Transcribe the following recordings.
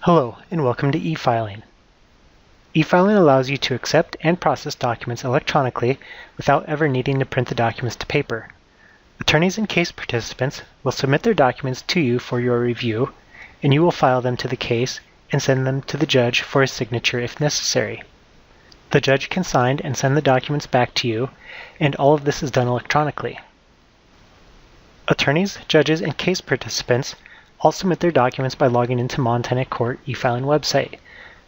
Hello, and welcome to E-Filing. E-Filing allows you to accept and process documents electronically without ever needing to print the documents to paper. Attorneys and case participants will submit their documents to you for your review, and you will file them to the case and send them to the judge for his signature if necessary. The judge can sign and send the documents back to you, and all of this is done electronically. Attorneys, judges, and case participants all submit their documents by logging into Montana Court E-Filing website,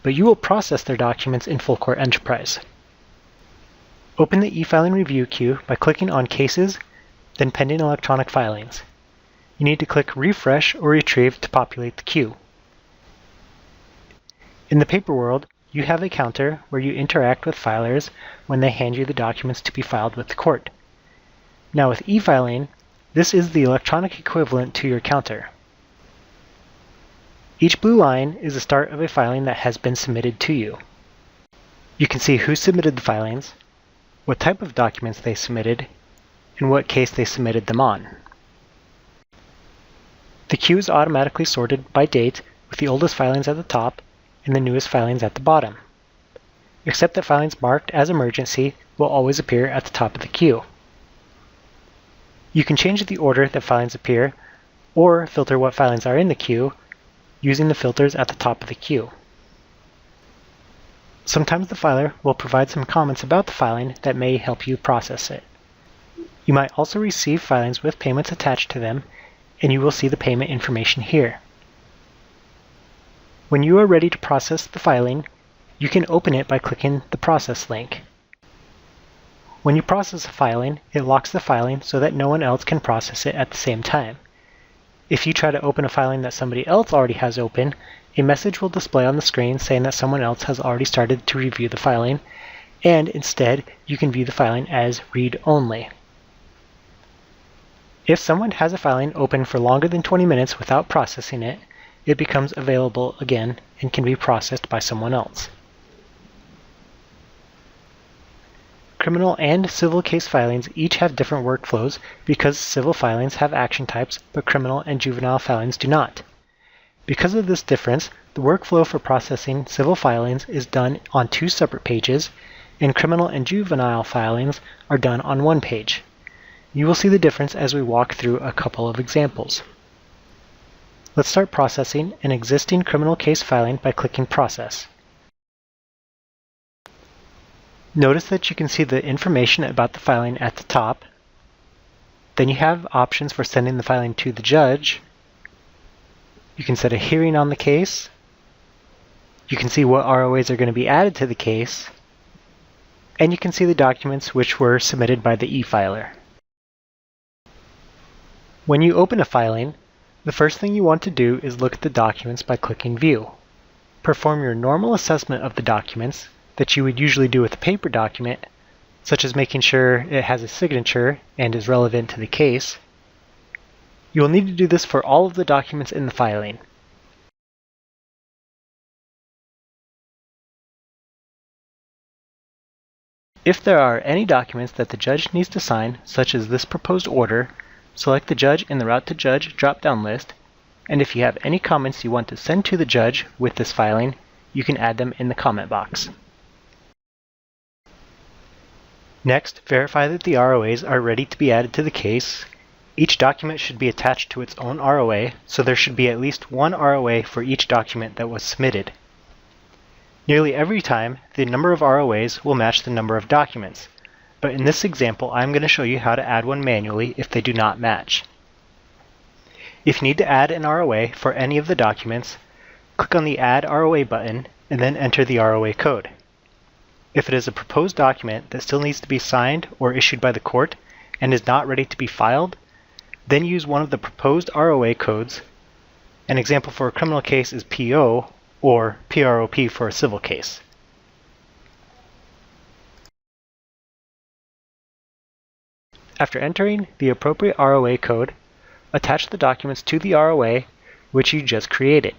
but you will process their documents in Full Court Enterprise. Open the E-Filing review queue by clicking on Cases, then Pending Electronic Filings. You need to click Refresh or Retrieve to populate the queue. In the paper world, you have a counter where you interact with filers when they hand you the documents to be filed with the court. Now with E-Filing, this is the electronic equivalent to your counter. Each blue line is the start of a filing that has been submitted to you. You can see who submitted the filings, what type of documents they submitted, and what case they submitted them on. The queue is automatically sorted by date with the oldest filings at the top and the newest filings at the bottom, except that filings marked as emergency will always appear at the top of the queue. You can change the order that filings appear or filter what filings are in the queue using the filters at the top of the queue. Sometimes the filer will provide some comments about the filing that may help you process it. You might also receive filings with payments attached to them, and you will see the payment information here. When you are ready to process the filing, you can open it by clicking the Process link. When you process a filing, it locks the filing so that no one else can process it at the same time. If you try to open a filing that somebody else already has open, a message will display on the screen saying that someone else has already started to review the filing, and instead you can view the filing as read only. If someone has a filing open for longer than 20 minutes without processing it, it becomes available again and can be processed by someone else. Criminal and civil case filings each have different workflows because civil filings have action types, but criminal and juvenile filings do not. Because of this difference, the workflow for processing civil filings is done on 2 separate pages, and criminal and juvenile filings are done on 1 page. You will see the difference as we walk through a couple of examples. Let's start processing an existing criminal case filing by clicking Process. Notice that you can see the information about the filing at the top. Then you have options for sending the filing to the judge. You can set a hearing on the case. You can see what ROAs are going to be added to the case. And you can see the documents which were submitted by the e-filer. When you open a filing, the first thing you want to do is look at the documents by clicking View. Perform your normal assessment of the documents that you would usually do with a paper document, such as making sure it has a signature and is relevant to the case. You will need to do this for all of the documents in the filing. If there are any documents that the judge needs to sign, such as this proposed order, select the judge in the Route to Judge drop-down list, and if you have any comments you want to send to the judge with this filing, you can add them in the comment box. Next, verify that the ROAs are ready to be added to the case. Each document should be attached to its own ROA, so there should be at least 1 ROA for each document that was submitted. Nearly every time, the number of ROAs will match the number of documents, but in this example, I'm going to show you how to add one manually if they do not match. If you need to add an ROA for any of the documents, click on the Add ROA button and then enter the ROA code. If it is a proposed document that still needs to be signed or issued by the court and is not ready to be filed, then use one of the proposed ROA codes. An example for a criminal case is PO or PROP for a civil case. After entering the appropriate ROA code, attach the documents to the ROA which you just created.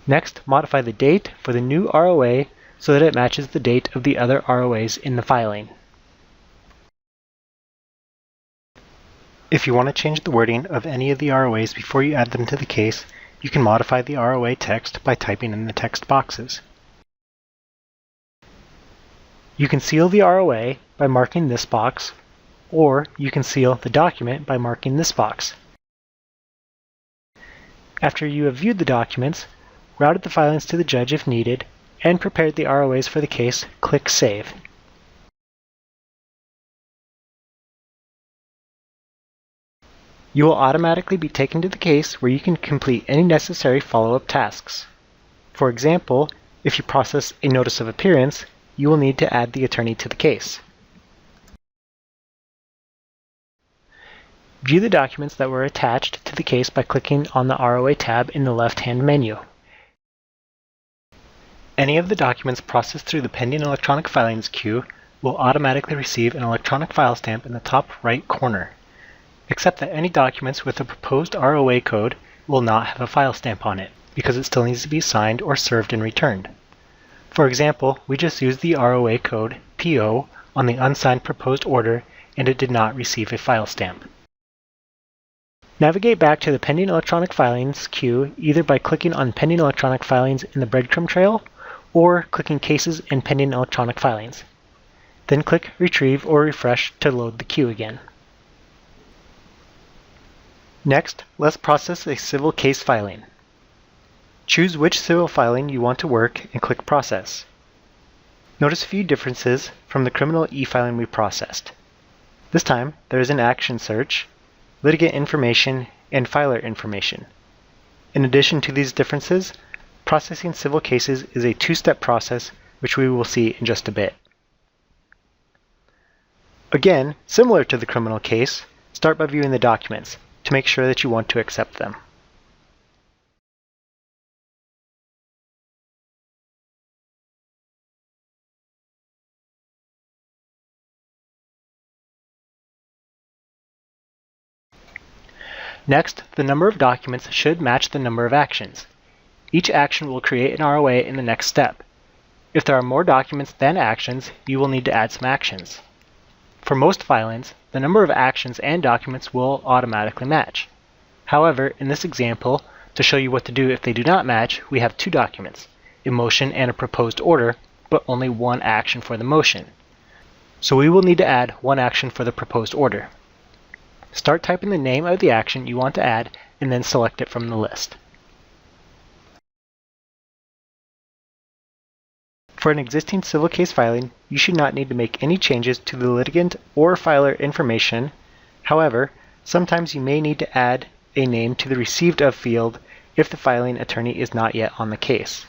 Next, modify the date for the new ROA so that it matches the date of the other ROAs in the filing. If you want to change the wording of any of the ROAs before you add them to the case, you can modify the ROA text by typing in the text boxes. You can seal the ROA by marking this box, or you can seal the document by marking this box. After you have viewed the documents, routed the filings to the judge if needed, and prepared the ROAs for the case, click Save. You will automatically be taken to the case where you can complete any necessary follow-up tasks. For example, if you process a notice of appearance, you will need to add the attorney to the case. View the documents that were attached to the case by clicking on the ROA tab in the left-hand menu. Any of the documents processed through the Pending Electronic Filings queue will automatically receive an electronic file stamp in the top right corner, except that any documents with a proposed ROA code will not have a file stamp on it, because it still needs to be signed or served and returned. For example, we just used the ROA code PO on the unsigned proposed order, and it did not receive a file stamp. Navigate back to the Pending Electronic Filings queue either by clicking on Pending Electronic Filings in the breadcrumb trail, or clicking Cases in Pending Electronic Filings. Then click Retrieve or Refresh to load the queue again. Next, let's process a civil case filing. Choose which civil filing you want to work and click Process. Notice a few differences from the criminal e-filing we processed. This time, there is an action search, litigant information, and filer information. In addition to these differences, processing civil cases is a two-step process, which we will see in just a bit. Again, similar to the criminal case, start by viewing the documents to make sure that you want to accept them. Next, the number of documents should match the number of actions. Each action will create an ROA in the next step. If there are more documents than actions, you will need to add some actions. For most filings, the number of actions and documents will automatically match. However, in this example, to show you what to do if they do not match, we have two documents, a motion and a proposed order, but only one action for the motion. So we will need to add one action for the proposed order. Start typing the name of the action you want to add and then select it from the list. For an existing civil case filing, you should not need to make any changes to the litigant or filer information. However, sometimes you may need to add a name to the received of field if the filing attorney is not yet on the case.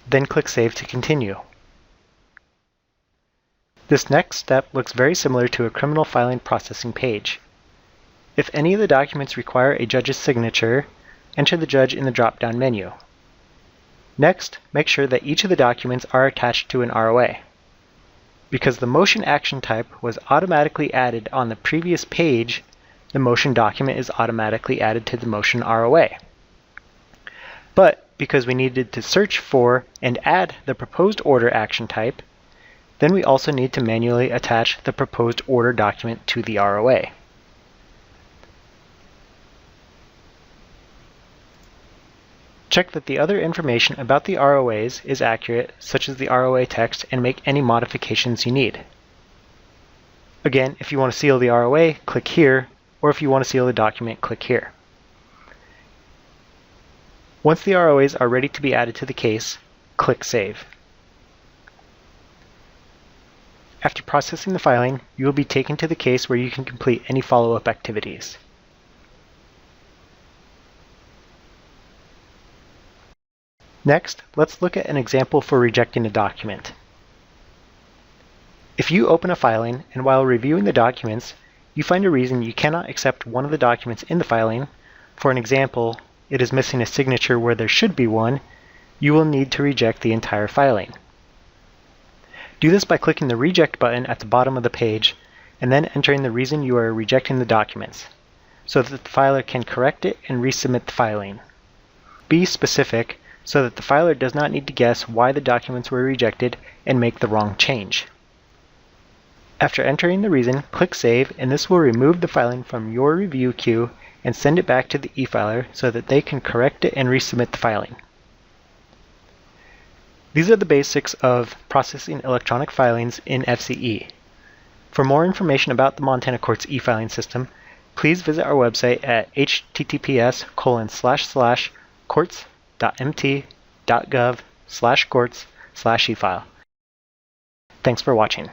Then click Save to continue. This next step looks very similar to a criminal filing processing page. If any of the documents require a judge's signature, enter the judge in the drop-down menu. Next, make sure that each of the documents are attached to an ROA. Because the motion action type was automatically added on the previous page, the motion document is automatically added to the motion ROA. But because we needed to search for and add the proposed order action type, then we also need to manually attach the proposed order document to the ROA. Check that the other information about the ROAs is accurate, such as the ROA text, and make any modifications you need. Again, if you want to seal the ROA, click here, or if you want to seal the document, click here. Once the ROAs are ready to be added to the case, click Save. After processing the filing, you will be taken to the case where you can complete any follow-up activities. Next, let's look at an example for rejecting a document. If you open a filing and while reviewing the documents, you find a reason you cannot accept one of the documents in the filing, for an example, it is missing a signature where there should be one, you will need to reject the entire filing. Do this by clicking the Reject button at the bottom of the page and then entering the reason you are rejecting the documents, so that the filer can correct it and resubmit the filing. Be specific so that the filer does not need to guess why the documents were rejected and make the wrong change. After entering the reason, click Save, and this will remove the filing from your review queue and send it back to the e-filer so that they can correct it and resubmit the filing. These are the basics of processing electronic filings in FCE. For more information about the Montana Courts e-filing system, please visit our website at https://courts.mt.gov/courts/efile. Thanks for watching.